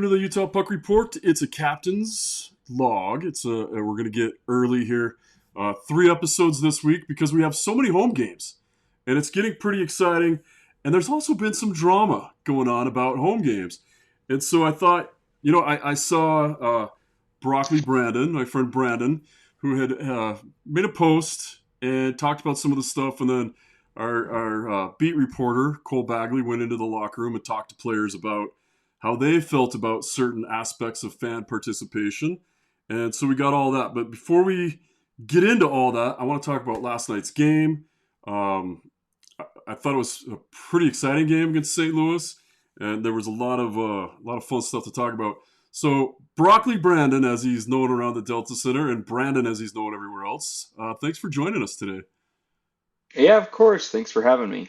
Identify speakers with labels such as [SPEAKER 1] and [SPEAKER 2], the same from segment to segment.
[SPEAKER 1] welcome to the Utah Puck Report. It's a captain's log. We're going to get early here. 3 episodes this week because we have so many home games, and it's getting pretty exciting. And there's also been some drama going on about home games, and so I thought, I saw Broccoli Brandon, my friend Brandon, who had made a post and talked about some of the stuff, and then our beat reporter Cole Bagley went into the locker room and talked to players about how they felt about certain aspects of fan participation. And so we got all that. But before we get into all that, I want to talk about last night's game. I thought it was a pretty exciting game against St. Louis, and there was a lot of fun stuff to talk about. So Broccoli Brandon, as he's known around the Delta Center, and Brandon, as he's known everywhere else, thanks for joining us today.
[SPEAKER 2] Yeah, of course. Thanks for having me.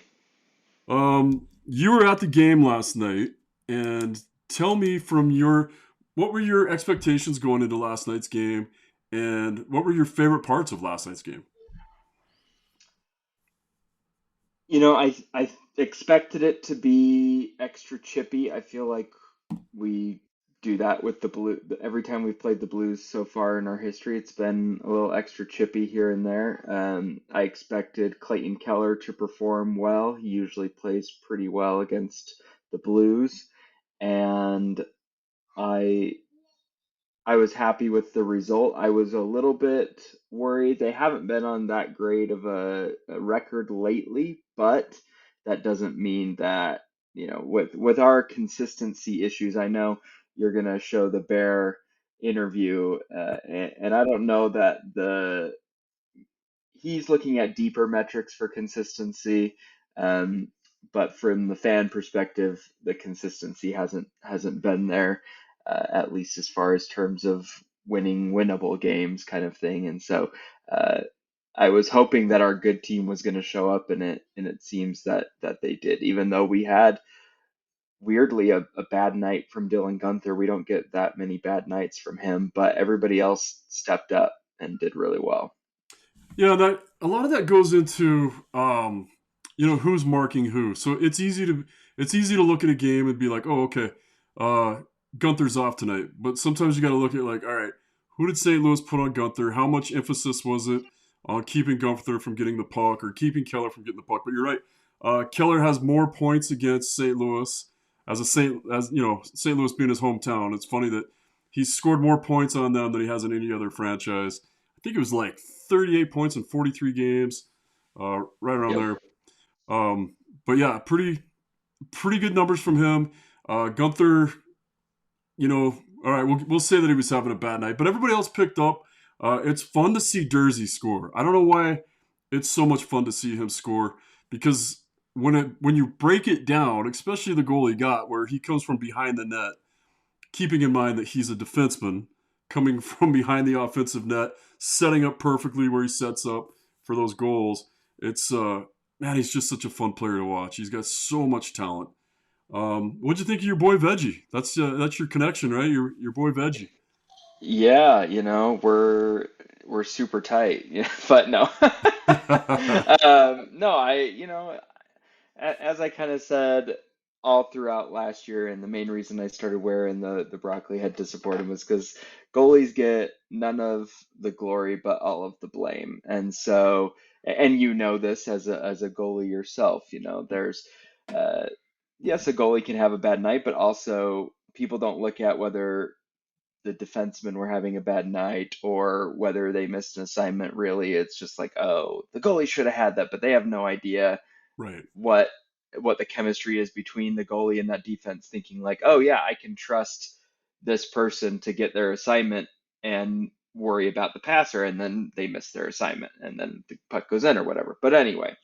[SPEAKER 1] You were at the game last night, and tell me what were your expectations going into last night's game, and what were your favorite parts of last night's game?
[SPEAKER 2] I expected it to be extra chippy. I feel like we do that with the blue every time we've played the Blues so far in our history. It's been a little extra chippy here and there. I expected Clayton Keller to perform well. He usually plays pretty well against the Blues, and I I was happy with the result. I was a little bit worried. They haven't been on that great of a record lately, but that doesn't mean that, with our consistency issues, I know you're gonna show the Bear interview, and I don't know that the he's looking at deeper metrics for consistency. Um, but from the fan perspective, the consistency hasn't been there, at least as far as terms of winning winnable games kind of thing. And so uh, I was hoping that our good team was going to show up, and it seems that they did. Even though we had weirdly a bad night from Dylan Gunther, we don't get that many bad nights from him, but everybody else stepped up and did really well.
[SPEAKER 1] Yeah, that a lot of that goes into who's marking who. So it's easy to look at a game and be like, oh, okay, uh, Gunther's off tonight. But sometimes you got to look at like, all right, who did St. Louis put on Gunther? How much emphasis was it on keeping Gunther from getting the puck or keeping Keller from getting the puck? But you're right. Keller has more points against St. Louis St. Louis being his hometown. It's funny that he's scored more points on them than he has in any other franchise. I think it was like 38 points in 43 games, right around
[SPEAKER 2] Yep.
[SPEAKER 1] there. But yeah, pretty good numbers from him. Gunther, all right, we'll say that he was having a bad night, but everybody else picked up. It's fun to see Dersey score. I don't know why it's so much fun to see him score because when you break it down, especially the goal he got, where he comes from behind the net, keeping in mind that he's a defenseman coming from behind the offensive net, setting up perfectly where he sets up for those goals. It's man, he's just such a fun player to watch. He's got so much talent. What'd you think of your boy Veggie? That's your connection, right? Your boy Veggie.
[SPEAKER 2] Yeah, we're super tight. Yeah, but no. No, as I kind of said all throughout last year, and the main reason I started wearing the broccoli head to support him was because goalies get none of the glory but all of the blame. And so, and you know this as a goalie yourself, there's uh yes, a goalie can have a bad night, but also people don't look at whether the defensemen were having a bad night or whether they missed an assignment. Really, it's just like, oh, the goalie should have had that, but they have no idea
[SPEAKER 1] Right.
[SPEAKER 2] what what the chemistry is between the goalie and that defense, thinking like, oh yeah, I can trust this person to get their assignment and worry about the passer, and then they miss their assignment and then the puck goes in or whatever. But anyway,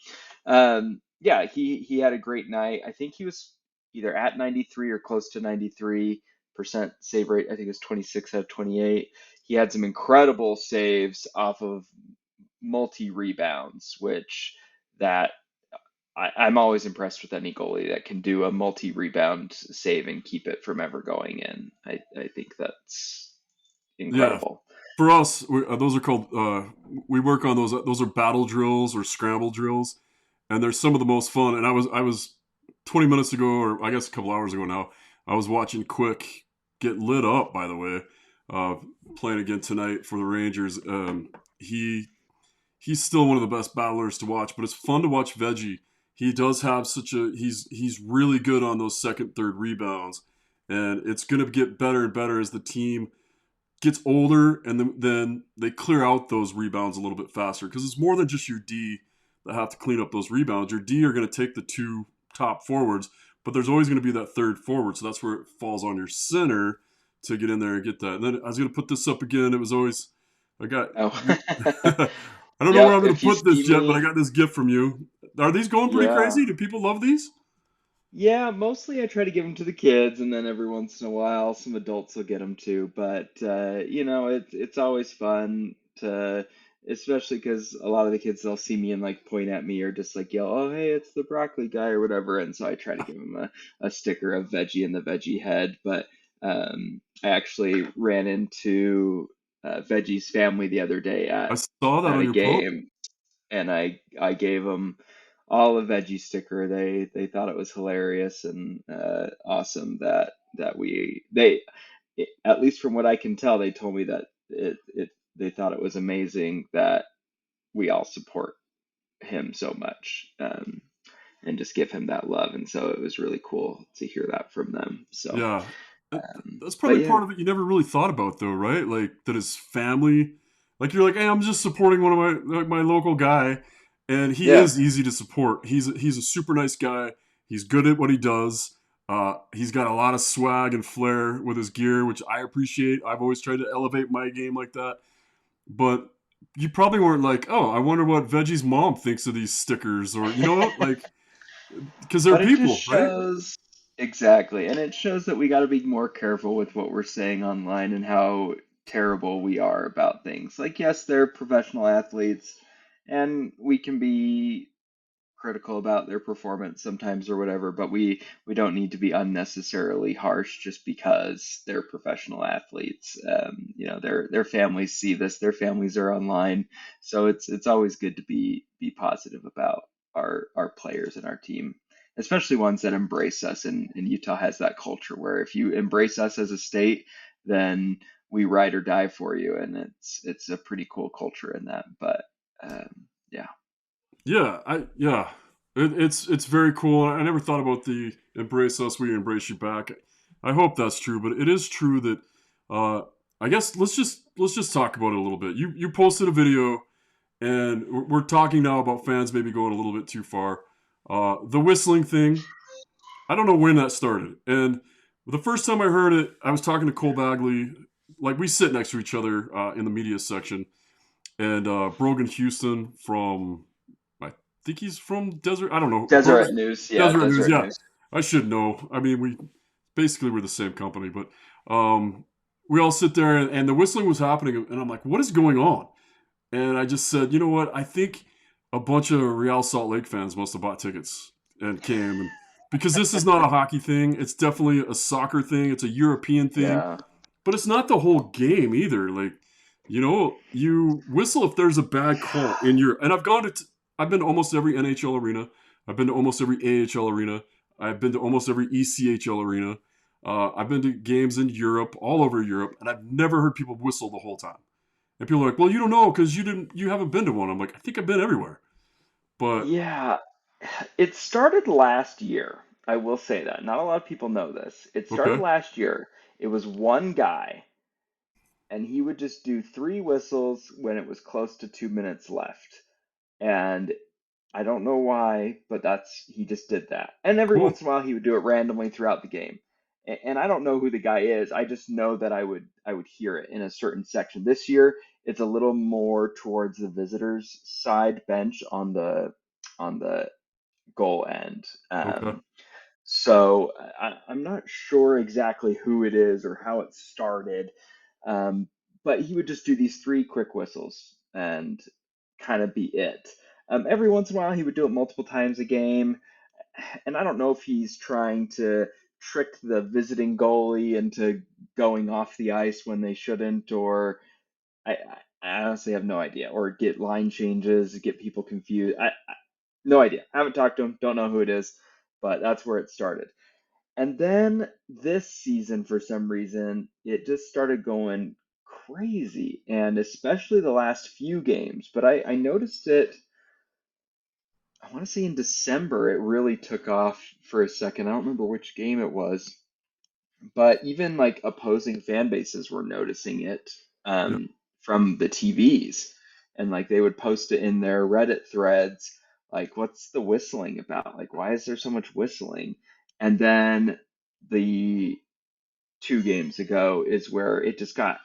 [SPEAKER 2] yeah, he had a great night. I think he was either at 93 or close to 93% save rate. I think it was 26 out of 28. He had some incredible saves off of multi rebounds, which that I'm always impressed with any goalie that can do a multi rebound save and keep it from ever going in. I think that's
[SPEAKER 1] Yeah.
[SPEAKER 2] incredible.
[SPEAKER 1] For us, those are called. We work on those. Those are battle drills or scramble drills, and they're some of the most fun. And I was 20 minutes ago, or I guess a couple hours ago now. I was watching Quick. get lit up. By the way, uh, playing again tonight for the Rangers. He's still one of the best battlers to watch, but it's fun to watch Veggie. He does have such a he's really good on those second, third rebounds, and it's going to get better and better as the team gets older, and then they clear out those rebounds a little bit faster because it's more than just your D that have to clean up those rebounds. Your D are going to take the two top forwards, but there's always going to be that third forward, so that's where it falls on your center to get in there and get that. And then I was going to put this up again. It was always I got
[SPEAKER 2] Oh,
[SPEAKER 1] you. I don't know where
[SPEAKER 2] yep.
[SPEAKER 1] I'm going to
[SPEAKER 2] If you
[SPEAKER 1] put
[SPEAKER 2] see
[SPEAKER 1] this yet, but I
[SPEAKER 2] me,
[SPEAKER 1] got this gift from you. Are these going pretty
[SPEAKER 2] yeah.
[SPEAKER 1] crazy? Do people love these?
[SPEAKER 2] Yeah, mostly I try to give them to the kids, and then every once in a while, some adults will get them too. But it's always fun to, especially because a lot of the kids they'll see me and like point at me or just like yell, "Oh, hey, it's the broccoli guy" or whatever. And so I try to give them a sticker of veggie and the veggie head. But I actually ran into Veggie's family the other day
[SPEAKER 1] I saw that
[SPEAKER 2] at
[SPEAKER 1] on
[SPEAKER 2] a
[SPEAKER 1] your post.
[SPEAKER 2] game, and I gave them all a veggie sticker. They thought it was hilarious and awesome that we they at least from what I can tell, they told me that it they thought it was amazing that we all support him so much, and just give him that love. And so it was really cool to hear that from them. So,
[SPEAKER 1] Yeah. That- That's
[SPEAKER 2] but
[SPEAKER 1] probably
[SPEAKER 2] yeah,
[SPEAKER 1] part of it you never really thought about though, right? Like that his family, like you're like, hey, I'm just supporting one of my local guy, and he
[SPEAKER 2] yeah.
[SPEAKER 1] is easy to support. He's a super nice guy. He's good at what he does. He's got a lot of swag and flair with his gear, which I appreciate. I've always tried to elevate my game like that. But you probably weren't like, oh, I wonder what Veggie's mom thinks of these stickers, or like because they're
[SPEAKER 2] But it just
[SPEAKER 1] people, right?
[SPEAKER 2] shows exactly, and it shows that we got to be more careful with what we're saying online and how terrible we are about things. Like, yes, they're professional athletes, and we can be critical about their performance sometimes or whatever, but we don't need to be unnecessarily harsh just because they're professional athletes. Their families see this, their families are online, so it's always good to be positive about our players and our team, especially ones that embrace us. And Utah has that culture where if you embrace us as a state, then we ride or die for you, and it's a pretty cool culture in that. But yeah.
[SPEAKER 1] Yeah. It's very cool. I never thought about the embrace us, we embrace you back. I hope that's true, but it is true that uh, I guess let's just talk about it a little bit. You posted a video, and we're talking now about fans maybe going a little bit too far. The whistling thing, I don't know when that started, and the first time I heard it, I was talking to Cole Bagley. Like we sit next to each other in the media section, and Brogan Houston from I think he's from Desert. I don't know.
[SPEAKER 2] Deseret News, yeah,
[SPEAKER 1] Deseret News.
[SPEAKER 2] Deseret
[SPEAKER 1] Yeah,
[SPEAKER 2] News.
[SPEAKER 1] I should know. I mean, we basically were the same company, but um, we all sit there and the whistling was happening, and I'm like, what is going on? And I just said, you know what? I think a bunch of Real Salt Lake fans must have bought tickets and came, and because this is not a hockey thing, it's definitely a soccer thing. It's a European thing,
[SPEAKER 2] Yeah.
[SPEAKER 1] but it's not the whole game either. Like, you whistle if there's a bad call in your. And I've been to almost every NHL arena. I've been to almost every AHL arena. I've been to almost every ECHL arena. I've been to games in Europe, all over Europe, and I've never heard people whistle the whole time. And people are like, "Well, you don't know because you haven't been to one." I'm like, "I think I've been everywhere." But
[SPEAKER 2] Yeah. It started last year. I will say that. Not a lot of people know this. It started
[SPEAKER 1] okay,
[SPEAKER 2] last year. It was one guy, and he would just do three whistles when it was close to 2 minutes left. And I don't know why, but he just did that. And every once
[SPEAKER 1] cool.
[SPEAKER 2] in a while he would do it randomly throughout the game. And I don't know who the guy is. I just know that I would hear it in a certain section. This year it's a little more towards the visitors side bench on the goal end.
[SPEAKER 1] Okay,
[SPEAKER 2] So I'm not sure exactly who it is or how it started, um, but he would just do these three quick whistles and kind of be it. Every once in a while, he would do it multiple times a game, and I don't know if he's trying to trick the visiting goalie into going off the ice when they shouldn't, or I honestly have no idea, or get line changes, get people confused. No idea. Haven't talked to him. Don't know who it is, but that's where it started. And then this season, for some reason, it just started going crazy, and especially the last few games. But I noticed it, I want to say in December, it really took off for a second. I don't remember which game it was, but even like opposing fan bases were noticing it
[SPEAKER 1] Yeah.
[SPEAKER 2] from the TVs. And like they would post it in their Reddit threads, like, what's the whistling about? Like, why is there so much whistling? And then the 2 games ago is where it just got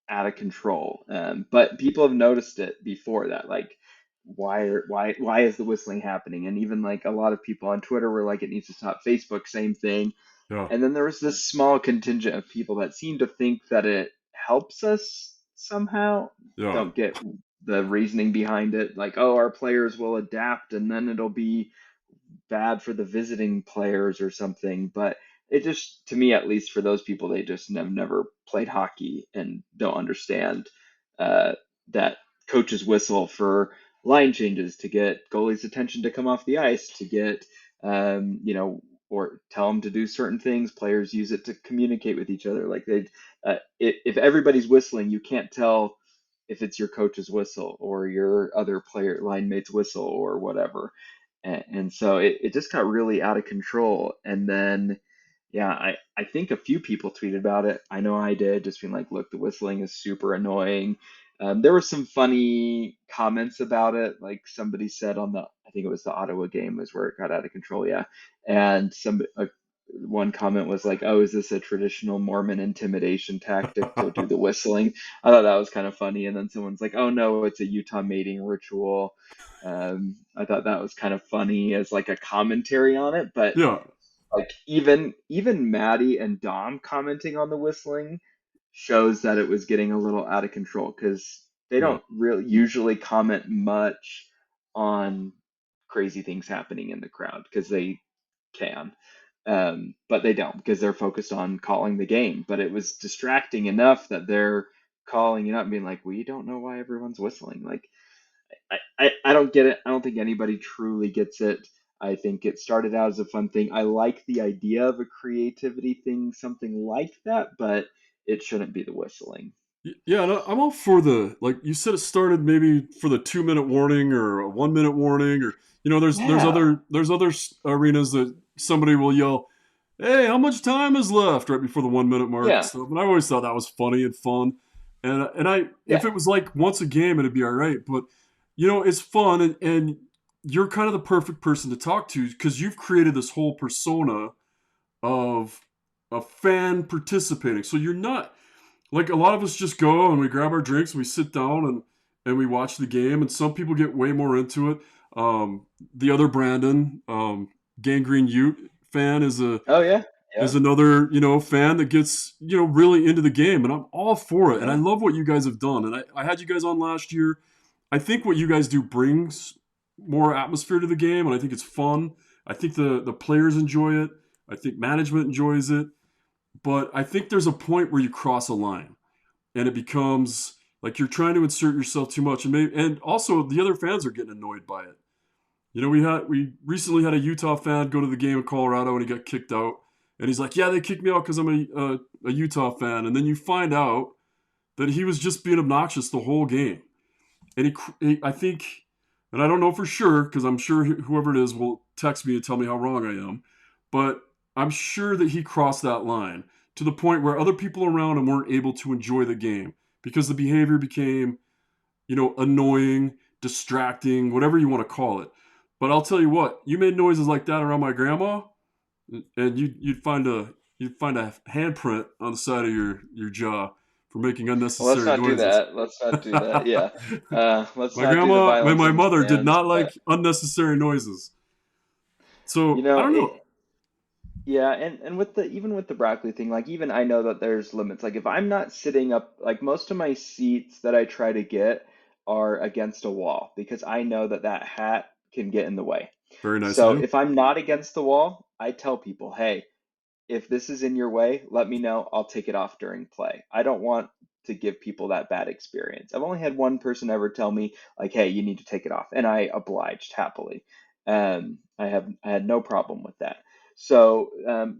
[SPEAKER 2] out of control. But people have noticed it before that, like why is the whistling happening? And even like a lot of people on Twitter were like, it needs to stop. Facebook, same thing.
[SPEAKER 1] Yeah.
[SPEAKER 2] And then there was this small contingent of people that seem to think that it helps us somehow.
[SPEAKER 1] Yeah.
[SPEAKER 2] Don't get the reasoning behind it. Like, oh, our players will adapt and then it'll be bad for the visiting players or something. But it just, to me at least, for those people, they just have never played hockey and don't understand uh, that coaches whistle for line changes to get goalies' attention to come off the ice, to get, or tell them to do certain things. Players use it to communicate with each other. Like if everybody's whistling, you can't tell if it's your coach's whistle or your other player line mate's whistle or whatever. And so it just got really out of control. And then, yeah, I think a few people tweeted about it. I know I did, just being like, look, the whistling is super annoying. There were some funny comments about it. Like somebody said on I think it was the Ottawa game was where it got out of control. Yeah. And one comment was like, oh, is this a traditional Mormon intimidation tactic to do the whistling? I thought that was kind of funny. And then someone's like, oh, no, it's a Utah mating ritual. I thought that was kind of funny as like a commentary on it, but
[SPEAKER 1] Yeah.
[SPEAKER 2] like even Maddie and Dom commenting on the whistling shows that it was getting a little out of control because they
[SPEAKER 1] Yeah.
[SPEAKER 2] don't really usually comment much on crazy things happening in the crowd because they can. But they don't because they're focused on calling the game. But it was distracting enough that they're calling it up and being like, we don't know why everyone's whistling. Like, I don't get it. I don't think anybody truly gets it. I think it started out as a fun thing. I like the idea of a creativity thing, something like that, but it shouldn't be the whistling.
[SPEAKER 1] Yeah, and I'm all for the, like you said, it started maybe for the 2 minute warning or a 1 minute warning, or
[SPEAKER 2] Yeah,
[SPEAKER 1] there's other arenas that somebody will yell, "Hey, how much time is left?" right before the 1 minute mark and
[SPEAKER 2] yeah,
[SPEAKER 1] stuff. And I always thought that was funny and fun. And I, if
[SPEAKER 2] yeah.
[SPEAKER 1] it was like once a game, it'd be all right. But it's fun, and you're kind of the perfect person to talk to because you've created this whole persona of a fan participating. So you're not like, a lot of us just go and we grab our drinks and we sit down and we watch the game. And some people get way more into it. The other Brandon, Gangrene Ute fan,
[SPEAKER 2] Oh yeah,
[SPEAKER 1] is
[SPEAKER 2] yeah,
[SPEAKER 1] another fan that gets really into the game, and I'm all for it. And I
[SPEAKER 2] yeah.
[SPEAKER 1] love what you guys have done. And I had you guys on last year. I think what you guys do brings more atmosphere to the game, and I think it's fun. I think the players enjoy it. I think management enjoys it. But I think there's a point where you cross a line, and it becomes like you're trying to insert yourself too much, and also the other fans are getting annoyed by it. We recently had a Utah fan go to the game in Colorado and he got kicked out, and he's like, "Yeah, they kicked me out because I'm a Utah fan," and then you find out that he was just being obnoxious the whole game, and I think, and I don't know for sure because I'm sure whoever it is will text me and tell me how wrong I am, but I'm sure that he crossed that line to the point where other people around him weren't able to enjoy the game because the behavior became, annoying, distracting, whatever you want to call it. But I'll tell you what, you made noises like that around my grandma, and you'd find a handprint on the side of your jaw for making
[SPEAKER 2] Well, let's
[SPEAKER 1] unnecessary
[SPEAKER 2] not do
[SPEAKER 1] noises.
[SPEAKER 2] that. Let's not do that. Yeah. Let's
[SPEAKER 1] My
[SPEAKER 2] not do the
[SPEAKER 1] grandma and
[SPEAKER 2] violence
[SPEAKER 1] my
[SPEAKER 2] on the
[SPEAKER 1] mother did
[SPEAKER 2] stands.
[SPEAKER 1] not like unnecessary noises.
[SPEAKER 2] You
[SPEAKER 1] So I
[SPEAKER 2] know,
[SPEAKER 1] don't know.
[SPEAKER 2] yeah, and with the even with the broccoli thing, like even I know that there's limits. Like if I'm not sitting up, like most of my seats that I try to get are against a wall because I know that that hat can get in the way.
[SPEAKER 1] Very nice of
[SPEAKER 2] So
[SPEAKER 1] you.
[SPEAKER 2] if I'm not against the wall, I tell people, hey, if this is in your way, let me know. I'll take it off during play. I don't want to give people that bad experience. I've only had one person ever tell me like, "Hey, you need to take it off," and I obliged happily. I had no problem with that. So,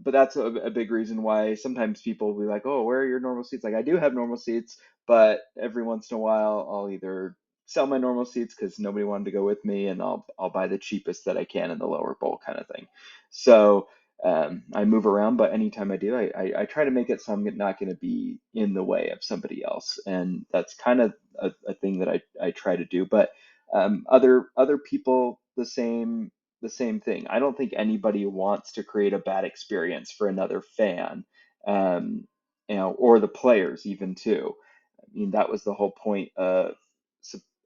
[SPEAKER 2] but that's a big reason why sometimes people will be like, "Oh, where are your normal seats?" Like, I do have normal seats, but every once in a while, I'll either sell my normal seats because nobody wanted to go with me, and I'll buy the cheapest that I can in the lower bowl kind of thing. So, I move around, but anytime I do, I try to make it so I'm not going to be in the way of somebody else, and that's kind of a thing that I try to do. But other people the same thing. I don't think anybody wants to create a bad experience for another fan, um, or the players even too. I mean, that was the whole point of,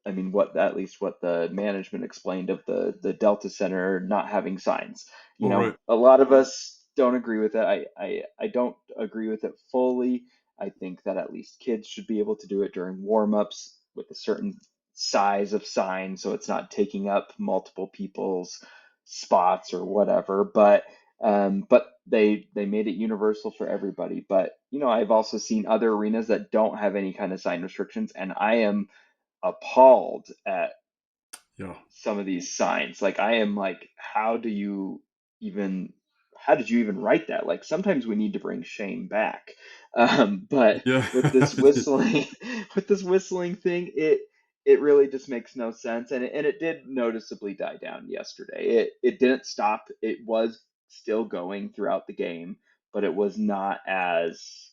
[SPEAKER 2] I mean, what at least what the management explained of the Delta Center not having signs.
[SPEAKER 1] Oh, right.
[SPEAKER 2] A lot of us don't agree with it. I don't agree with it fully. I think that at least kids should be able to do it during warm-ups with a certain size of sign so it's not taking up multiple people's spots or whatever. But they made it universal for everybody. But I've also seen other arenas that don't have any kind of sign restrictions, and I am appalled at
[SPEAKER 1] Yeah.
[SPEAKER 2] some of these signs. Like, I am like, even how did you even write that? Like, sometimes we need to bring shame back. But
[SPEAKER 1] Yeah.
[SPEAKER 2] with this whistling, with this whistling thing, it really just makes no sense. And it did noticeably die down yesterday. It didn't stop. It was still going throughout the game, but it was not as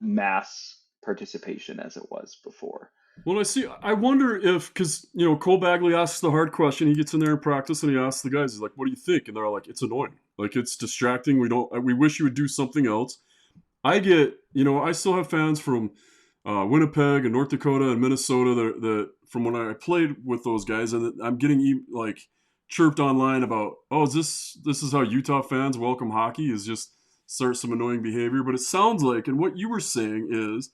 [SPEAKER 2] mass participation as it was before.
[SPEAKER 1] Well, I wonder if, because, Cole Bagley asks the hard question. He gets in there in practice and he asks the guys, he's like, what do you think? And they're all like, it's annoying. Like, it's distracting. We wish you would do something else. I still have fans from Winnipeg and North Dakota and Minnesota that from when I played with those guys, and I'm getting like chirped online about, oh, this is how Utah fans welcome hockey, is just start some annoying behavior. But it sounds like, and what you were saying is,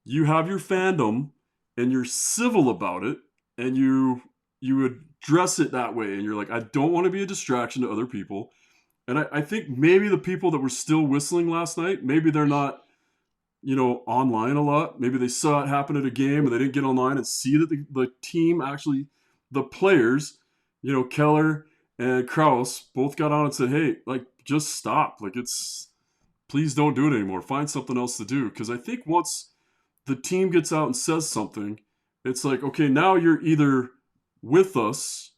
[SPEAKER 1] you have your fandom and you're civil about it, and you address it that way, and you're like, I don't want to be a distraction to other people. And I think maybe the people that were still whistling last night, maybe they're not, online a lot. Maybe they saw it happen at a game and they didn't get online and see that the team actually, the players, Keller and Kraus both got on and said, hey, like, just stop. Like, please don't do it anymore. Find something else to do. Because I think once the team gets out and says something, it's like, okay, now you're either with us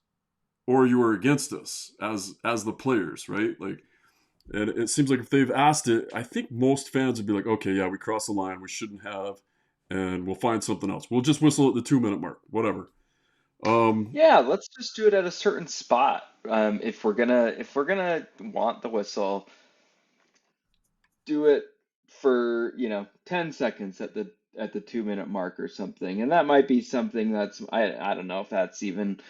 [SPEAKER 1] or you are against us as the players, right? Like, and it seems like if they've asked it, I think most fans would be like, okay, yeah, we crossed the line, we shouldn't have, and we'll find something else. We'll just whistle at the 2 minute mark, whatever. Um,
[SPEAKER 2] Yeah, let's just do it at a certain spot. If we're gonna want the whistle, do it for 10 seconds at the 2 minute mark or something. And that might be something that's I don't know if that's even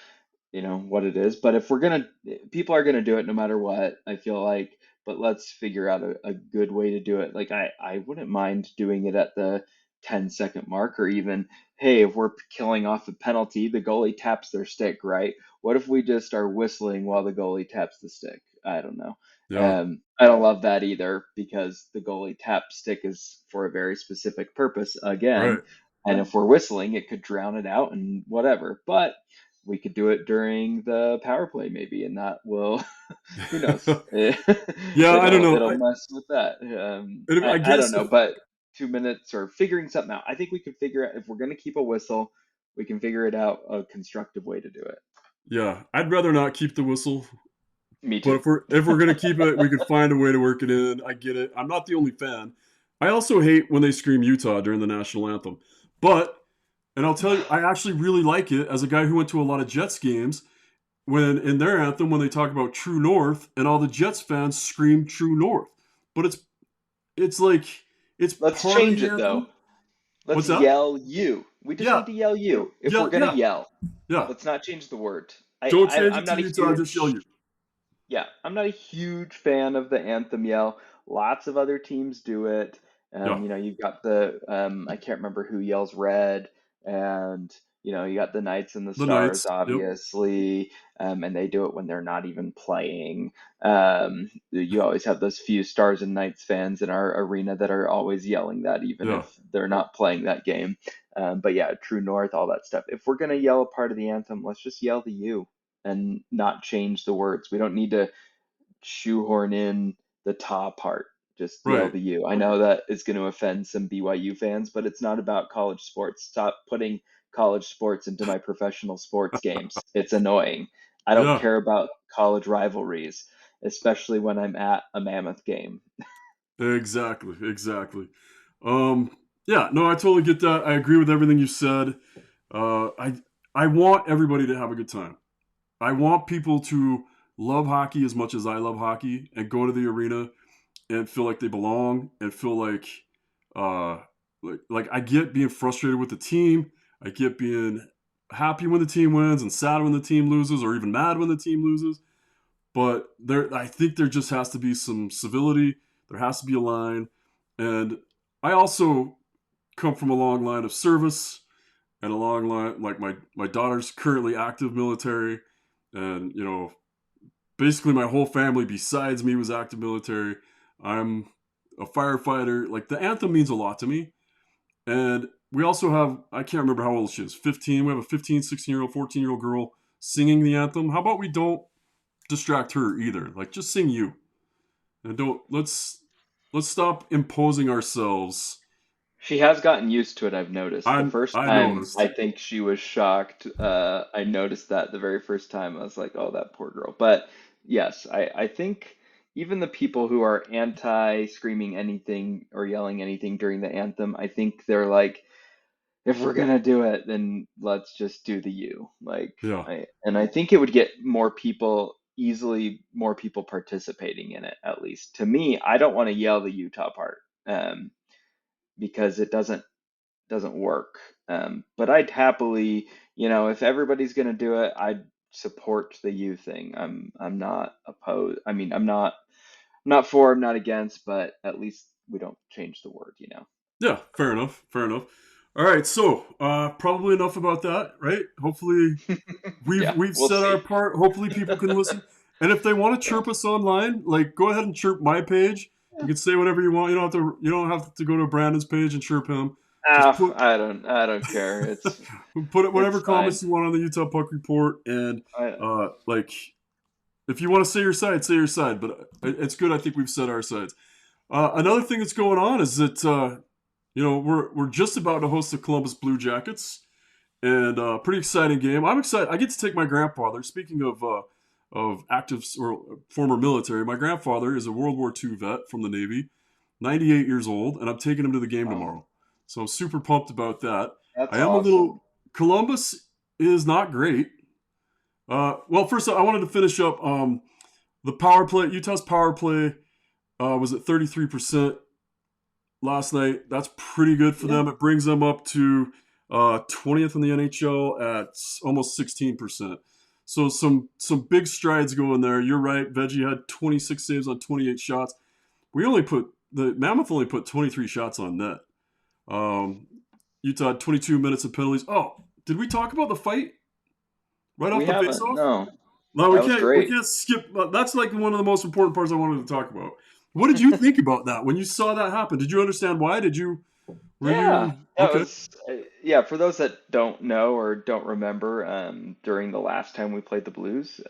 [SPEAKER 2] what it is. But if we're gonna, people are gonna do it no matter what, I feel like. But let's figure out a good way to do it. Like, I wouldn't mind doing it at the 10-second mark, or even, hey, if we're killing off a penalty, the goalie taps their stick, right? What if we just are whistling while the goalie taps the stick? I don't know.
[SPEAKER 1] yeah,
[SPEAKER 2] I don't love that either, because the goalie tap stick is for a very specific purpose
[SPEAKER 1] right.
[SPEAKER 2] again. And if we're whistling, it could drown it out and whatever. But we could do it during the power play maybe, and that will, who knows?
[SPEAKER 1] Yeah, I don't know.
[SPEAKER 2] It'll mess with that.
[SPEAKER 1] I
[SPEAKER 2] I don't
[SPEAKER 1] guess
[SPEAKER 2] know,
[SPEAKER 1] if,
[SPEAKER 2] but 2 minutes or figuring something out. I think we could figure out, if we're gonna keep a whistle, we can figure it out a constructive way to do it.
[SPEAKER 1] yeah, I'd rather not keep the whistle.
[SPEAKER 2] Me
[SPEAKER 1] But
[SPEAKER 2] too.
[SPEAKER 1] if we're gonna keep it, we could find a way to work it in. I get it. I'm not the only fan. I also hate when they scream Utah during the national anthem. But, and I'll tell you, I actually really like it as a guy who went to a lot of Jets games, when in their anthem, when they talk about True North, and all the Jets fans scream True North. But it's like, it's
[SPEAKER 2] Let's
[SPEAKER 1] part of
[SPEAKER 2] change
[SPEAKER 1] the
[SPEAKER 2] it though.
[SPEAKER 1] anthem.
[SPEAKER 2] Let's
[SPEAKER 1] What's that?
[SPEAKER 2] yell you. We just
[SPEAKER 1] Yeah,
[SPEAKER 2] need to yell you if
[SPEAKER 1] yeah,
[SPEAKER 2] we're gonna
[SPEAKER 1] yeah,
[SPEAKER 2] yell.
[SPEAKER 1] yeah.
[SPEAKER 2] Let's not change the word.
[SPEAKER 1] Don't change
[SPEAKER 2] I'm
[SPEAKER 1] it to
[SPEAKER 2] not a
[SPEAKER 1] Utah. Just yell
[SPEAKER 2] huge
[SPEAKER 1] you.
[SPEAKER 2] Yeah, I'm not a huge fan of the anthem yell. Lots of other teams do it.
[SPEAKER 1] Yeah,
[SPEAKER 2] You've got the I can't remember who yells red, and you got the Knights and the
[SPEAKER 1] the
[SPEAKER 2] Stars,
[SPEAKER 1] Knights. Yep.
[SPEAKER 2] obviously, and they do it when they're not even playing. You always have those few Stars and Knights fans in our arena that are always yelling that, even
[SPEAKER 1] Yeah.
[SPEAKER 2] if they're not playing that game. But yeah, True North, all that stuff. If we're gonna yell a part of the anthem, let's just yell the U. and not change the words. We don't need to shoehorn in the ta part. Just yell
[SPEAKER 1] Right.
[SPEAKER 2] the U. I know that is going to offend some BYU fans, but it's not about college sports. Stop putting college sports into my professional sports games. It's annoying. I don't
[SPEAKER 1] Yeah.
[SPEAKER 2] care about college rivalries, especially when I'm at a Mammoth game.
[SPEAKER 1] Exactly. Exactly. Um, yeah. No, I totally get that. I agree with everything you said. Uh, I I want everybody to have a good time. I want people to love hockey as much as I love hockey and go to the arena and feel like they belong and feel uh like I get being frustrated with the team. I get being happy when the team wins and sad when the team loses or even mad when the team loses. But I think there just has to be some civility. There has to be a line. And I also come from a long line of service and a long line like my daughter's currently active military and basically my whole family besides me was active military. I'm a firefighter. Like the anthem means a lot to me. And we also have, I can't remember how old she is, 15. We have a 15, 16-year-old, 14-year-old girl singing the anthem. How about we don't distract her either? Like just sing you. And don't let's stop imposing ourselves.
[SPEAKER 2] She has gotten used to it, I've noticed. The first
[SPEAKER 1] I
[SPEAKER 2] time, I
[SPEAKER 1] noticed.
[SPEAKER 2] think she was shocked. I noticed that the very first time. I was like, oh, that poor girl. But yes, I think even the people who are anti-screaming anything or yelling anything during the anthem, I think they're like, if we're gonna do it, then let's just do the U.
[SPEAKER 1] Yeah.
[SPEAKER 2] And I think it would get more people, easily more people participating in it, at least. To me, I don't want to yell the Utah part. Because it doesn't work. But I'd happily, if everybody's gonna do it, I'd support the you thing. I'm not opposed. I mean, I'm not for, I'm not against, but at least we don't change the word.
[SPEAKER 1] Yeah, fair enough. Fair enough. All right, so probably enough about that, right? Hopefully we've
[SPEAKER 2] Yeah,
[SPEAKER 1] we've
[SPEAKER 2] we'll
[SPEAKER 1] said our
[SPEAKER 2] see.
[SPEAKER 1] part. Hopefully people can listen. And if they want to
[SPEAKER 2] Yeah.
[SPEAKER 1] chirp us online, like go ahead and chirp my page. You
[SPEAKER 2] Yeah.
[SPEAKER 1] can say whatever you want. You don't have to go to Brandon's page and chirp him. Just
[SPEAKER 2] Ah,
[SPEAKER 1] put
[SPEAKER 2] I don't care.
[SPEAKER 1] put
[SPEAKER 2] It's
[SPEAKER 1] whatever
[SPEAKER 2] fine.
[SPEAKER 1] comments you want on the Utah Puck Report, and
[SPEAKER 2] I
[SPEAKER 1] like if you want to say your side, say your side. But it's good. I think we've said our sides. Another thing that's going on is that we're just about to host the Columbus Blue Jackets, and pretty exciting game. I'm excited. I get to take my grandfather. Speaking of active or former military, my grandfather is a World War II vet from the Navy, 98 years old, and I'm taking him to the game
[SPEAKER 2] Oh,
[SPEAKER 1] tomorrow. So I'm super pumped about that.
[SPEAKER 2] that's
[SPEAKER 1] I am a
[SPEAKER 2] awesome.
[SPEAKER 1] little. Columbus is not great. Well, first I wanted to finish up the power play. Utah's power play was at 33% last night. That's pretty good for
[SPEAKER 2] Yeah.
[SPEAKER 1] them. It brings them up to 20th in the NHL at almost 16%. So some big strides going there. You're right. Veggie had 26 saves on 28 shots. The Mammoth only put 23 shots on net. Um, Utah had 22 minutes of penalties. Oh, did we talk about the fight right off
[SPEAKER 2] We
[SPEAKER 1] the
[SPEAKER 2] haven't.
[SPEAKER 1] faceoff?
[SPEAKER 2] No,
[SPEAKER 1] No, we
[SPEAKER 2] that was
[SPEAKER 1] can't. We
[SPEAKER 2] great.
[SPEAKER 1] can't skip. That's like one of the most important parts I wanted to talk about. What did you think about that when you saw that happen? Did you understand why? Did you? Were
[SPEAKER 2] Yeah,
[SPEAKER 1] you
[SPEAKER 2] that
[SPEAKER 1] okay?
[SPEAKER 2] was yeah. For those that don't know or don't remember, during the last time we played the Blues,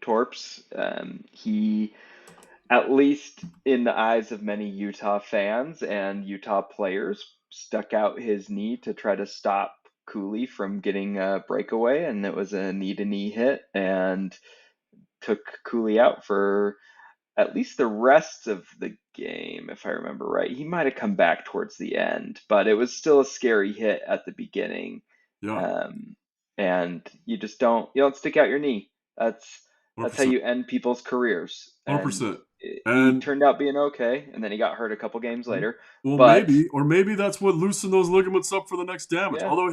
[SPEAKER 2] Torps, he, at least in the eyes of many Utah fans and Utah players, stuck out his knee to try to stop Cooley from getting a breakaway, and it was a knee-to-knee hit, and took Cooley out for at least the rest of the game, if I remember right. He might have come back towards the end, but it was still a scary hit at the beginning.
[SPEAKER 1] Yeah,
[SPEAKER 2] Um, and you don't stick out your knee. That's
[SPEAKER 1] hundred
[SPEAKER 2] that's how
[SPEAKER 1] percent,
[SPEAKER 2] you end people's careers.
[SPEAKER 1] hundred
[SPEAKER 2] And
[SPEAKER 1] percent.
[SPEAKER 2] he
[SPEAKER 1] And
[SPEAKER 2] turned out being okay, and then he got hurt a couple games later.
[SPEAKER 1] well,
[SPEAKER 2] But
[SPEAKER 1] maybe that's what loosened those ligaments up for the next damage.
[SPEAKER 2] yeah,
[SPEAKER 1] Although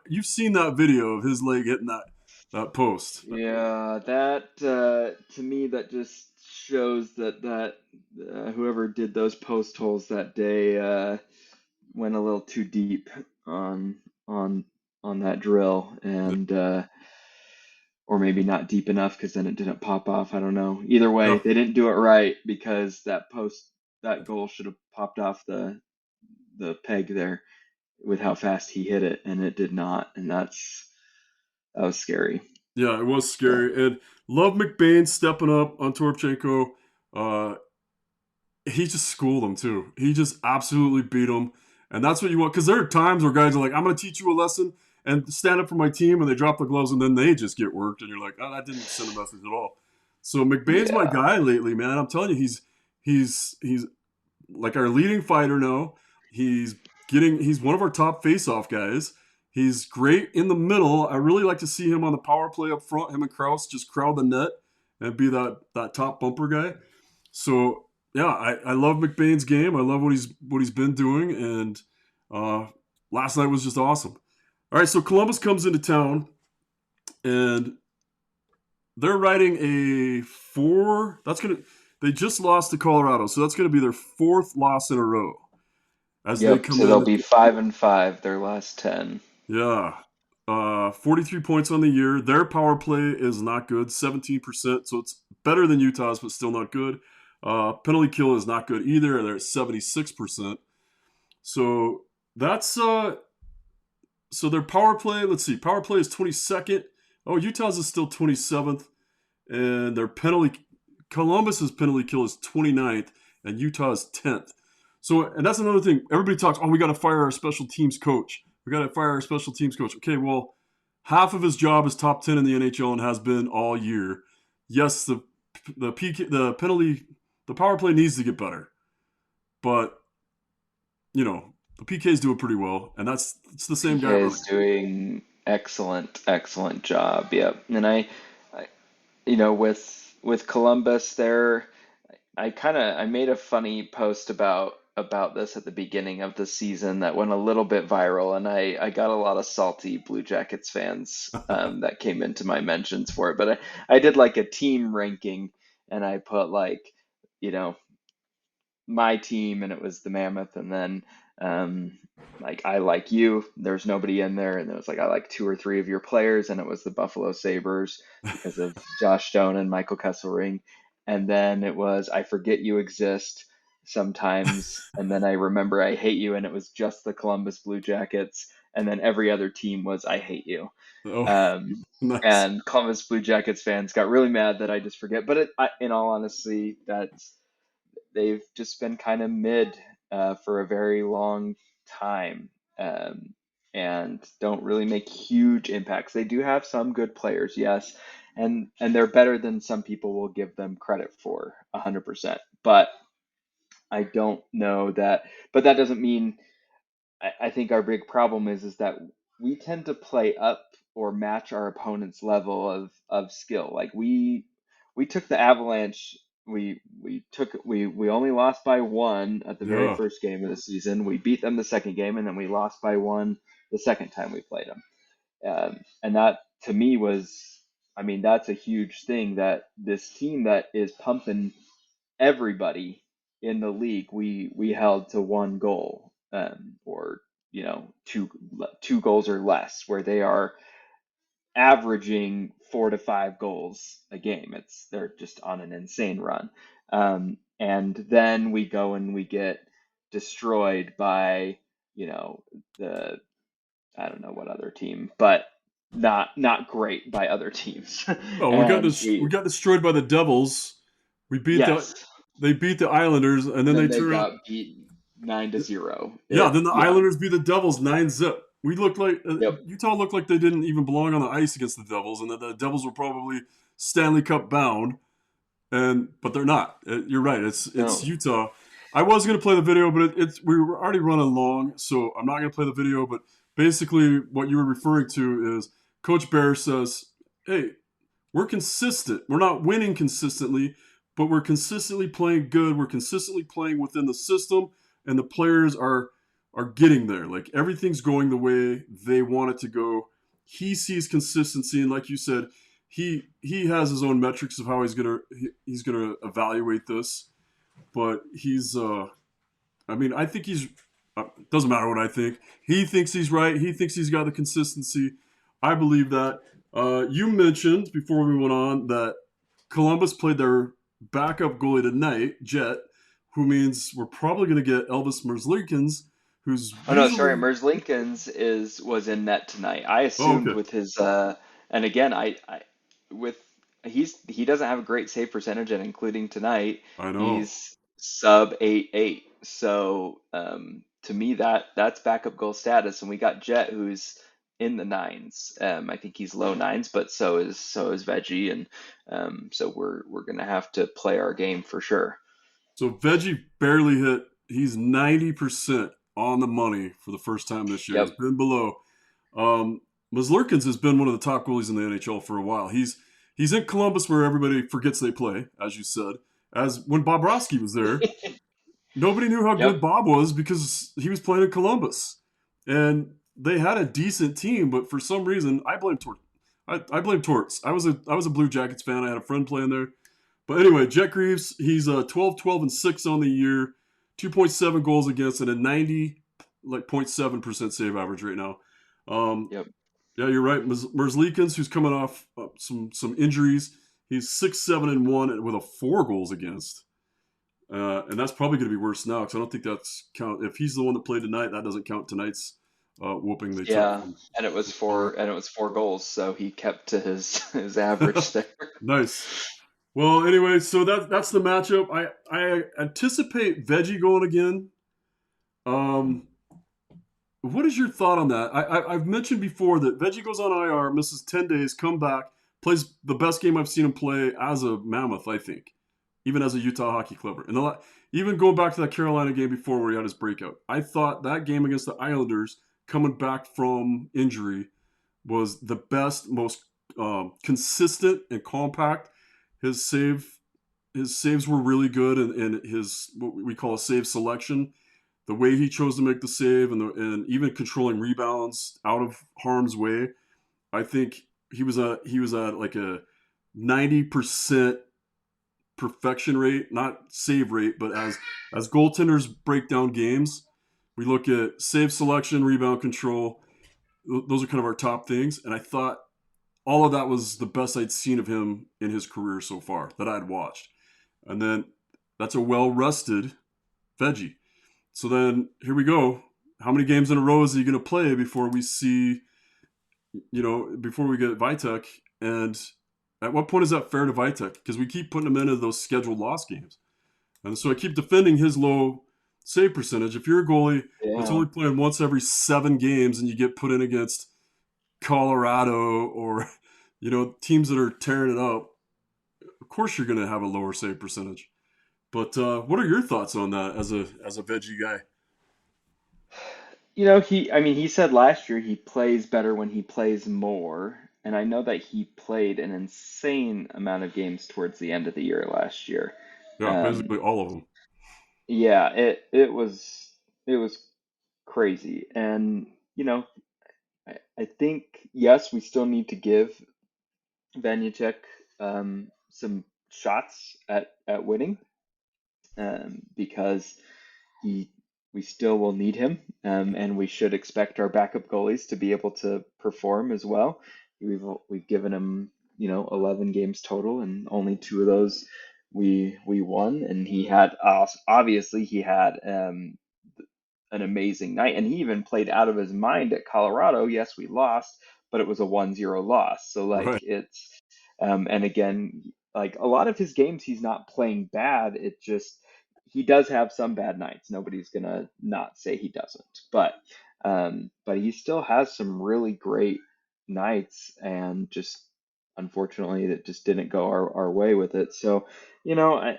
[SPEAKER 1] you've seen that video of his leg hitting that post.
[SPEAKER 2] yeah, that to me that just shows that whoever did those post holes that day went a little too deep on on on that drill, and or maybe not deep enough because then it didn't pop off. I don't know. Either way,
[SPEAKER 1] Yeah,
[SPEAKER 2] they didn't do it right because that goal should have popped off the peg there with how fast he hit it, and it did not, and that was scary.
[SPEAKER 1] Yeah, it was
[SPEAKER 2] So
[SPEAKER 1] scary. And love McBain stepping up on Toropchenko. Uh, he just schooled him too. He just absolutely beat him, and that's what you want. Because there are times where guys are like, "I'm going to teach you a lesson and stand up for my team," and they drop the gloves, and then they just get worked, and you're like, "Oh, that didn't send a message at all." So McBain's my
[SPEAKER 2] yeah,
[SPEAKER 1] guy lately, man. I'm telling you, he's like our leading fighter now. He's he's one of our top face-off guys. He's great in the middle. I really like to see him on the power play up front. Him and Kraus just crowd the net and be that top bumper guy. So yeah, I love McBain's game. I love what he's been doing, and uh, last night was just awesome. All right, so Columbus comes into town, and they're riding a four. That's gonna. They just lost to Colorado, so that's gonna be their fourth loss in a row as they
[SPEAKER 2] yep.
[SPEAKER 1] come
[SPEAKER 2] So they'll
[SPEAKER 1] in.
[SPEAKER 2] be 5-5 their last 10.
[SPEAKER 1] Yeah. 43 points on the year. Their power play is not good, 17%. So it's better than Utah's, but still not good. Penalty kill is not good either. They're at 76%. So that's so their power play. Let's see, power play is 22nd. Oh, Utah's is still 27th, and their penalty Columbus's penalty kill is 29th, and Utah's 10th. So, and that's another thing. Everybody talks, oh, we got to fire our special teams coach. We got to fire our special teams coach. Okay, well, half of his job is top 10 in the NHL and has been all year. Yes, the penalty, the power play needs to get better, but the PK's doing pretty well, and it's the same guy
[SPEAKER 2] PK
[SPEAKER 1] running.
[SPEAKER 2] is doing excellent job. Yep. And I with Columbus there, I made a funny post about this at the beginning of the season that went a little bit viral, and I got a lot of salty Blue Jackets fans that came into my mentions for it. But I did like a team ranking, and I put like, you know, my team, and it was the Mammoth, and then um, like I like you. There's nobody in there, and it was like I like two or three of your players, and it was the Buffalo Sabres because of Josh Stone and Michael Kesselring, and then it was I forget you exist sometimes, and then I remember I hate you, and it was just the Columbus Blue Jackets, and then every other team was I hate you.
[SPEAKER 1] Oh,
[SPEAKER 2] Um,
[SPEAKER 1] nice.
[SPEAKER 2] and Columbus Blue Jackets fans got really mad that I just forget, but in all honesty, that's they've just been kind of mid for a very long time, um, and don't really make huge impacts. They do have some good players, yes, and they're better than some people will give them credit for, 100%. But I don't know that. But that doesn't mean I think our big problem is that we tend to play up or match our opponent's level of skill. Like we took the Avalanche. We only lost by one at the very
[SPEAKER 1] Yeah.
[SPEAKER 2] first game of the season. We beat them the second game, and then we lost by one the second time we played them. And that to me was, I mean, that's a huge thing that this team that is pumping everybody in the league, we held to one goal, or two goals or less, where they are averaging 4 to 5 goals a game. They're just on an insane run, and then we go and we get destroyed by the I don't know what other team, but not great by other teams,
[SPEAKER 1] Oh,
[SPEAKER 2] and
[SPEAKER 1] we
[SPEAKER 2] we
[SPEAKER 1] got destroyed by the Devils. We beat the
[SPEAKER 2] yes.
[SPEAKER 1] they beat the Islanders, and then
[SPEAKER 2] And
[SPEAKER 1] they
[SPEAKER 2] then they
[SPEAKER 1] turn out.
[SPEAKER 2] got beat 9-0.
[SPEAKER 1] Yeah, then the
[SPEAKER 2] Yeah.
[SPEAKER 1] Islanders beat the Devils 9-zip. We looked like
[SPEAKER 2] Yep.
[SPEAKER 1] Utah looked like they didn't even belong on the ice against the Devils, and that the Devils were probably Stanley Cup bound. And but they're not. You're right. It's
[SPEAKER 2] No.
[SPEAKER 1] Utah. I was gonna play the video, but it's we were already running long, so I'm not gonna play the video. But basically, what you were referring to is Coach Bear says, "Hey, we're consistent. We're not winning consistently, but we're consistently playing good. We're consistently playing within the system, and the players are getting there. Like everything's going the way they want it to go. He sees consistency, and like you said, he has his own metrics of how he's gonna evaluate this. But I mean, I think he's. Doesn't matter what I think. He thinks he's right. He thinks he's got the consistency. I believe that. You mentioned before we went on that Columbus played their backup goalie tonight, Jet, who means we're probably going to get Elvis Merzlikins, who's
[SPEAKER 2] Oh no, sorry.
[SPEAKER 1] usually.
[SPEAKER 2] Mers Lincoln's is was in net tonight. I
[SPEAKER 1] Oh,
[SPEAKER 2] assumed
[SPEAKER 1] okay.
[SPEAKER 2] with his And again, I with he doesn't have a great save percentage, and including tonight,
[SPEAKER 1] I know.
[SPEAKER 2] he's sub 8-8. So to me, that's backup goal status, and we got Jet who's in the nines. I think he's low nines, but so is Veggie, and so we're gonna have to play our game for sure.
[SPEAKER 1] So Veggie barely hit. He's 90% on the money for the first time this year. He's
[SPEAKER 2] Yep.
[SPEAKER 1] been below. Um, Mazlurkins has been one of the top goalies in the NHL for a while. He's in Columbus where everybody forgets they play, as you said. As when Bobrovsky was there, nobody knew how good
[SPEAKER 2] Yep.
[SPEAKER 1] Bob was because he was playing in Columbus, and they had a decent team. But for some reason, I blame Torts. I blame Torts. I was a Blue Jackets fan. I had a friend playing there. But anyway, Jet Greaves, he's 12, 12, and 6 on the year, 2.7 goals against, and a 90 like 0.7% save average right now. Um,
[SPEAKER 2] Yep.
[SPEAKER 1] yeah, you're right. Merzlikins, who's coming off some injuries, he's 6, 7, and 1 with a 4 goals against. And that's probably going to be worse now because I don't think that's count. If he's the one that played tonight, that doesn't count tonight's whooping they took
[SPEAKER 2] Yeah,
[SPEAKER 1] from
[SPEAKER 2] and
[SPEAKER 1] Florida.
[SPEAKER 2] it was 4 goals, so he kept to his his average there.
[SPEAKER 1] Nice. Well, anyway, so that's the matchup. I anticipate Veggie going again. Um, what is your thought on that? I've mentioned before that Veggie goes on IR, misses 10 days, come back, plays the best game I've seen him play as a Mammoth. I think, even as a Utah Hockey Clubber, and even going back to that Carolina game before where he had his breakout. I thought that game against the Islanders, coming back from injury, was the best, most consistent and compact. His save his saves were really good, and his what we call a save selection, the way he chose to make the save, and even controlling rebounds out of harm's way. I think he was at like a 90% perfection rate, not save rate, but as goaltenders break down games, we look at save selection, rebound control. Those are kind of our top things, and I thought all of that was the best I'd seen of him in his career so far that I'd watched. And then that's a well rested Veggie. So then here we go. How many games in a row is he going to play before we see, before we get Vitek? And at what point is that fair to Vitek? Because we keep putting him into those scheduled loss games. And so I keep defending his low save percentage. If you're a goalie that's
[SPEAKER 2] Yeah.
[SPEAKER 1] only playing once every 7 games and you get put in against Colorado or, teams that are tearing it up, of course you're going to have a lower save percentage. But what are your thoughts on that as a veggie guy?
[SPEAKER 2] I mean, he said last year he plays better when he plays more, and I know that he played an insane amount of games towards the end of the year last year.
[SPEAKER 1] Yeah,
[SPEAKER 2] Um,
[SPEAKER 1] basically all of them.
[SPEAKER 2] yeah, it was crazy, and I think yes, we still need to give Vanacek some shots at winning, because he we still will need him, and we should expect our backup goalies to be able to perform as well. We've given him 11 games total, and only 2 of those we won, and he had obviously he had an amazing night. And he even played out of his mind at Colorado. Yes, we lost, but it was a 1-0 loss. So like
[SPEAKER 1] Right.
[SPEAKER 2] and again, like a lot of his games, he's not playing bad. It just, he does have some bad nights. Nobody's gonna not say he doesn't, but he still has some really great nights, and just unfortunately it just didn't go our way with it. So, you know, I,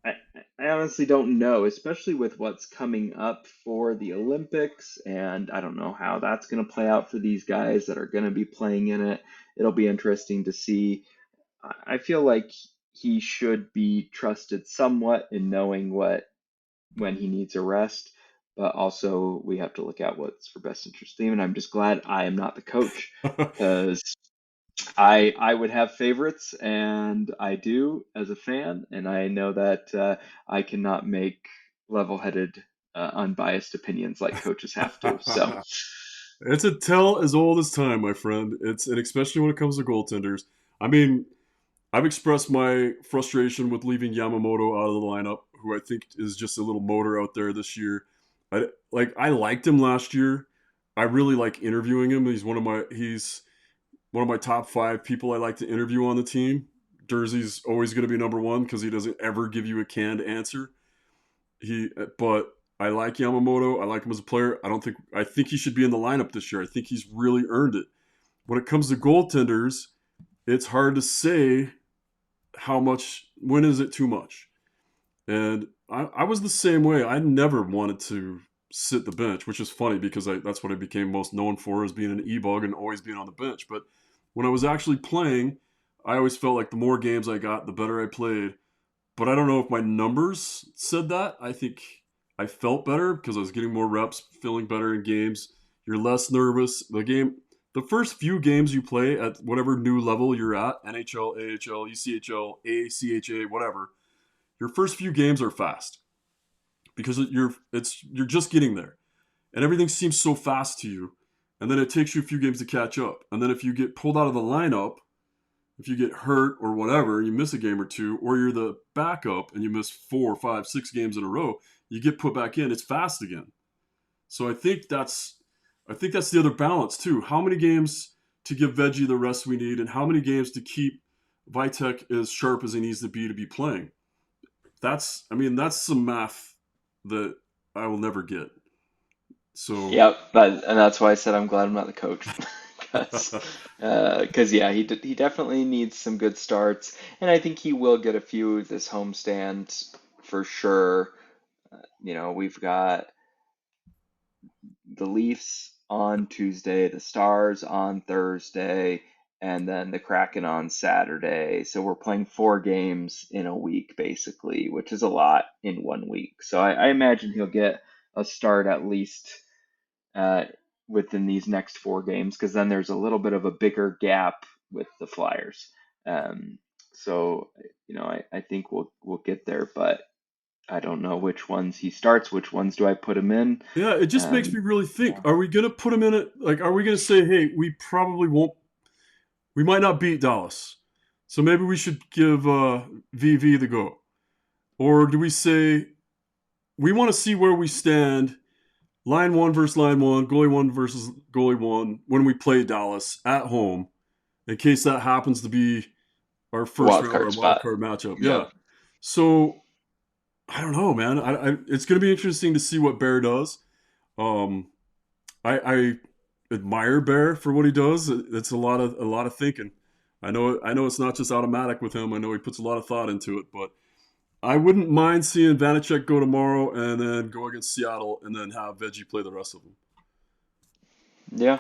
[SPEAKER 2] I, I honestly don't know, especially with what's coming up for the Olympics, and I don't know how that's going to play out for these guys that are going to be playing in it. It'll be interesting to see. I feel like he should be trusted somewhat in knowing when he needs a rest, but also we have to look at what's for best interest of the team. And I'm just glad I am not the coach, because I would have favorites, and I do as a fan, and I know that I cannot make level-headed, unbiased opinions like coaches have to. So,
[SPEAKER 1] It's a tell as old as time, my friend. And especially when it comes to goaltenders. I mean, I've expressed my frustration with leaving Yamamoto out of the lineup, who I think is just a little motor out there this year. I liked him last year. I really like interviewing him. He's one of my top 5 people I like to interview on the team. Jersey's always going to be number one because he doesn't ever give you a canned answer. But I like Yamamoto. I like him as a player. I think he should be in the lineup this year. I think he's really earned it. When it comes to goaltenders, it's hard to say when is it too much? And I was the same way. I never wanted to sit the bench, which is funny because that's what I became most known for, as being an e-bug and always being on the bench. But when I was actually playing, I always felt like the more games I got, the better I played. But I don't know if my numbers said that. I think I felt better because I was getting more reps, feeling better in games. You're less nervous. The first few games you play at whatever new level you're at, NHL, AHL, ECHL, ACHA, whatever, your first few games are fast because you're just getting there, and everything seems so fast to you, and then it takes you a few games to catch up, and then if you get pulled out of the lineup, if you get hurt or whatever, you miss a game or two, or you're the backup and you miss 4, 5, 6 games in a row, you get put back in. It's fast again. So I think that's the other balance too. How many games to give Veggie the rest we need, and how many games to keep Vitek as sharp as he needs to be playing? That's some math that I will never get. So
[SPEAKER 2] Yep, and that's why I said I'm glad I'm not the coach. Because yeah, he definitely needs some good starts, and I think he will get a few this homestand for sure. We've got the Leafs on Tuesday, the Stars on Thursday, and then the Kraken on Saturday. So we're playing 4 games in a week, basically, which is a lot in one week. So I imagine he'll get a start at least uh, within these next 4 games, because then there's a little bit of a bigger gap with the Flyers. Um, so I think we'll get there, but I don't know which ones he starts, which ones do I put him in.
[SPEAKER 1] yeah, it just makes me really think:
[SPEAKER 2] Yeah.
[SPEAKER 1] Are we gonna put him in it? Like, are we gonna say, "Hey, we probably won't. We might not beat Dallas, so maybe we should give VV the go," or do we say we want to see where we stand? Line one versus line one, goalie one versus goalie one when we play Dallas at home, in case that happens to be our first
[SPEAKER 2] Wild
[SPEAKER 1] round
[SPEAKER 2] card
[SPEAKER 1] or wild
[SPEAKER 2] spot.
[SPEAKER 1] card matchup. Yeah.
[SPEAKER 2] Yep.
[SPEAKER 1] So I don't know, man. It's going to be interesting to see what Bear does. Um, I admire Bear for what he does. It's a lot of thinking. I know it's not just automatic with him. I know he puts a lot of thought into it, but I wouldn't mind seeing Vanacek go tomorrow and then go against Seattle and then have Veggie play the rest of them.
[SPEAKER 2] Yeah.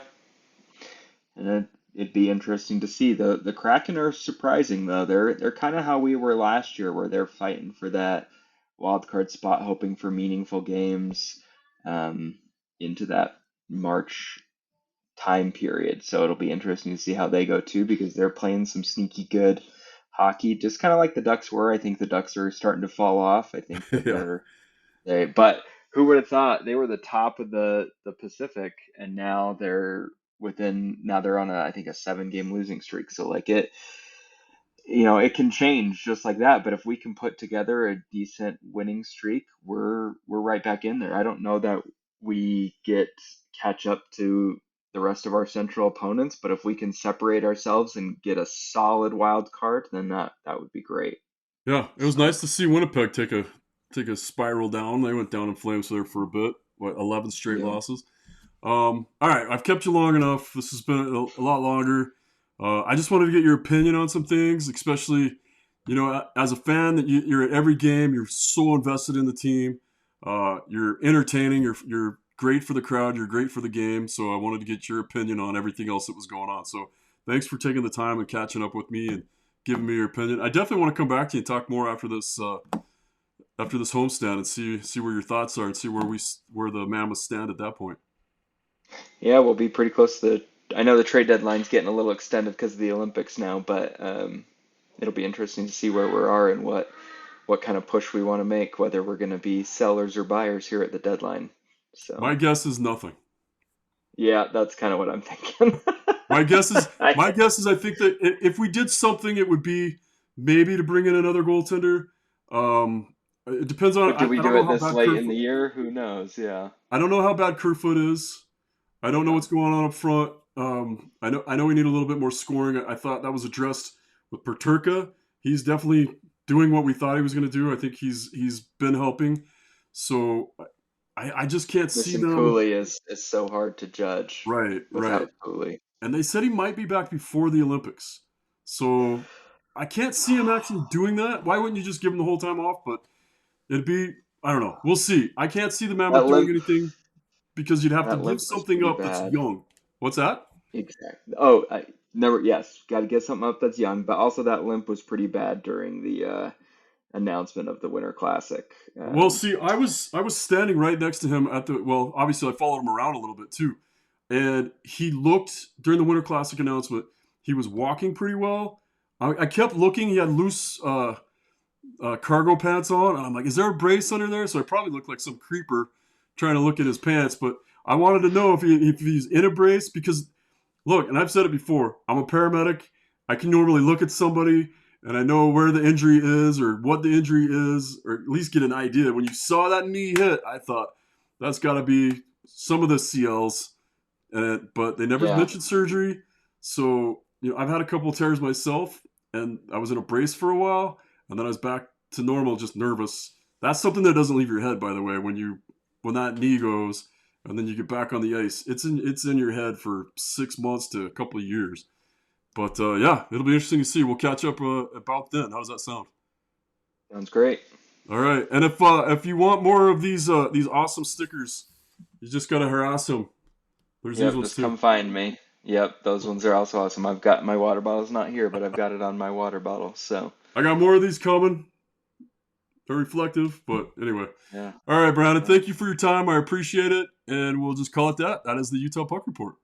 [SPEAKER 2] And it'd be interesting to see. The Kraken are surprising though. They're kind of how we were last year, where they're fighting for that wild card spot, hoping for meaningful games um, into that March time period. So it'll be interesting to see how they go too, because they're playing some sneaky good hockey, just kind of like the Ducks were. I think the Ducks are starting to fall off. I think that
[SPEAKER 1] Yeah.
[SPEAKER 2] but who would have thought they were the top of the Pacific, and now they're on I think a 7 game losing streak. So like it can change just like that. But if we can put together a decent winning streak, we're right back in there. I don't know that we catch up to the rest of our central opponents, but if we can separate ourselves and get a solid wild card, then that would be great.
[SPEAKER 1] Yeah, it was
[SPEAKER 2] So
[SPEAKER 1] nice to see Winnipeg take a spiral down. They went down in flames there for a bit. 11 straight
[SPEAKER 2] yeah.
[SPEAKER 1] losses. All right, I've kept you long enough. This has been a lot longer. I just wanted to get your opinion on some things, especially, as a fan that you're at every game. You're so invested in the team. You're entertaining. You're great for the crowd. You're great for the game. So I wanted to get your opinion on everything else that was going on. So thanks for taking the time and catching up with me and giving me your opinion. I definitely want to come back to you and talk more after this homestand and see where your thoughts are and see where the Mammoths stand at that point.
[SPEAKER 2] Yeah, we'll be pretty close to I know the trade deadline's getting a little extended because of the Olympics now, but it'll be interesting to see where we are and what kind of push we want to make, whether we're going to be sellers or buyers here at the deadline. So,
[SPEAKER 1] My guess is nothing.
[SPEAKER 2] yeah, that's kind of what I'm thinking.
[SPEAKER 1] My guess is
[SPEAKER 2] I,
[SPEAKER 1] my guess is I think that if we did something, it would be maybe to bring in another goaltender. It depends on
[SPEAKER 2] but do we
[SPEAKER 1] I don't
[SPEAKER 2] do
[SPEAKER 1] know
[SPEAKER 2] it
[SPEAKER 1] how
[SPEAKER 2] this
[SPEAKER 1] bad
[SPEAKER 2] late in the year? Who knows? Yeah.
[SPEAKER 1] Kerfoot is. I don't know
[SPEAKER 2] Yeah.
[SPEAKER 1] what's going on up front. I know we need a little bit more scoring. I thought that was addressed with Perturka. He's definitely doing what we thought he was going to do. I think he's been helping. So I just can't see
[SPEAKER 2] Missing
[SPEAKER 1] them.
[SPEAKER 2] Cooley is so hard to judge
[SPEAKER 1] Right, right.
[SPEAKER 2] without Cooley.
[SPEAKER 1] And they said he might be back before the Olympics. So I can't see him actually doing that. Why wouldn't you just give him the whole time off? But it'd be, I don't know. We'll see. I can't see the
[SPEAKER 2] That
[SPEAKER 1] Mammoth doing
[SPEAKER 2] limp
[SPEAKER 1] anything because you'd have to
[SPEAKER 2] that
[SPEAKER 1] give
[SPEAKER 2] limp was
[SPEAKER 1] something
[SPEAKER 2] pretty
[SPEAKER 1] up that's
[SPEAKER 2] bad.
[SPEAKER 1] young. What's that?
[SPEAKER 2] Exactly. Oh, I never. Yes, got to get something up that's young. But also that limp was pretty bad during the announcement of the Winter Classic.
[SPEAKER 1] Well, see, I was standing right next to him at the well, obviously I followed him around a little bit too. And he looked during the Winter Classic announcement, he was walking pretty well. I kept looking, he had loose cargo pants on, and I'm like, is there a brace under there? So I probably looked like some creeper trying to look at his pants, but I wanted to know if he's in a brace because look, and I've said it before, I'm a paramedic. I can normally look at somebody and I know where the injury is or what the injury is, or at least get an idea. When you saw that knee hit, I thought that's got to be some of the CLs, but they never
[SPEAKER 2] Yeah,
[SPEAKER 1] mentioned surgery. So I've had a couple of tears myself, and I was in a brace for a while, and then I was back to normal, just nervous. That's something that doesn't leave your head, by the way. When that knee goes, and then you get back on the ice, it's in your head for 6 months to a couple of years. But yeah, it'll be interesting to see. We'll catch up about then. How does that sound?
[SPEAKER 2] sounds great.
[SPEAKER 1] All right, and if you want more of these awesome stickers, you just gotta harass them. There's these
[SPEAKER 2] Yep,
[SPEAKER 1] ones
[SPEAKER 2] just
[SPEAKER 1] too.
[SPEAKER 2] come find me. Yep, those ones are also awesome. I've got my water bottle's not here, but I've got it on my water bottle. So
[SPEAKER 1] I got more of these coming. They're reflective, but anyway.
[SPEAKER 2] yeah.
[SPEAKER 1] All right, Brandon.
[SPEAKER 2] Well,
[SPEAKER 1] Thank you for your time. I appreciate it, and we'll just call it that. That is the Utah Puck Report.